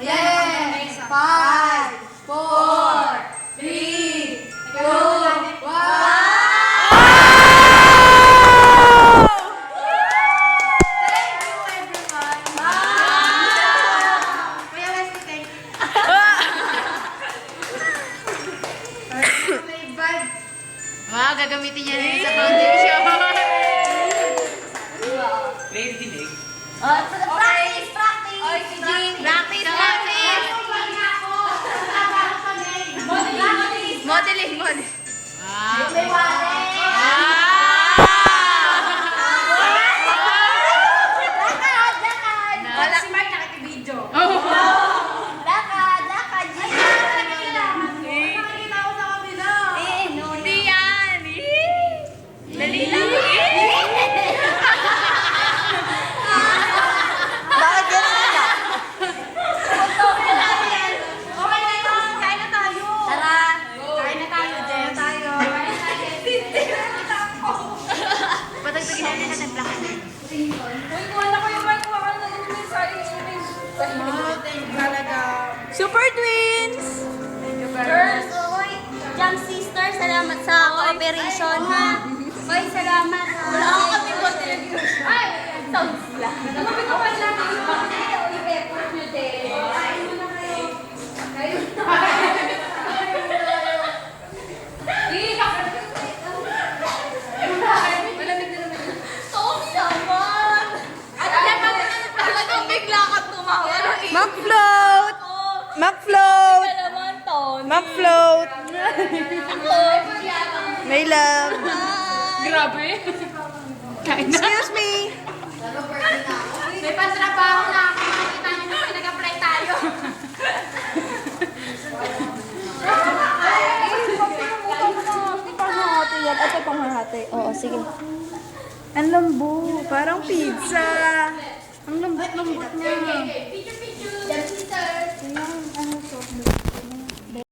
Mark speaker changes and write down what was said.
Speaker 1: Ayan. 5, 4, 3, 2, 1.
Speaker 2: Wow, gagamitin niya rin sa foundation.
Speaker 3: Play dinig.
Speaker 1: Practice! Practice!
Speaker 2: Oy, si Jean. Practice, practice. Modeling, modeling. Wow.
Speaker 1: Wala smart nakikibidyo.
Speaker 2: Oh.
Speaker 1: Lakad! Lakad! Nakikita ko sa kabila.
Speaker 2: Hindi yan. Dali lang.
Speaker 1: Bakit yan sila? Okay na yun. Kain na tayo. Tara. Kain na tayo, Jen. Tayo.
Speaker 2: Patagtagin natin na naglakas.
Speaker 1: Uy, kuha na ko yung mic. Kuha na yung mic. Sorry. Thank you talaga.
Speaker 2: Super Twins!
Speaker 1: Girls, oy. Jam Sister, salamat sa cooperation, ha? Oy, salamat, ha? Wala ako kami contribution. Ay, sounds lang. Lumapit ko pala lang yung effort nyo, din. Kain mo na kayo. Kayo na. Malamig na naman yun. Sorry naman. At dapat talagang bigla ka tumawa.
Speaker 2: Mag-float! Mag-float!
Speaker 1: naman, Tony.
Speaker 2: Mag-float!
Speaker 1: Ako.
Speaker 2: May love!
Speaker 1: Grabe.
Speaker 2: Excuse me!
Speaker 1: May pantrabaho na ako. Nakita niyo na nag-apply tayo.
Speaker 2: Ito panghahati. Oo, sige. Ang lambo. Parang pizza. Ang lambot-lambot niya.
Speaker 1: Picture, picture. Jam Sister.
Speaker 2: Ayan, ano, soft milk.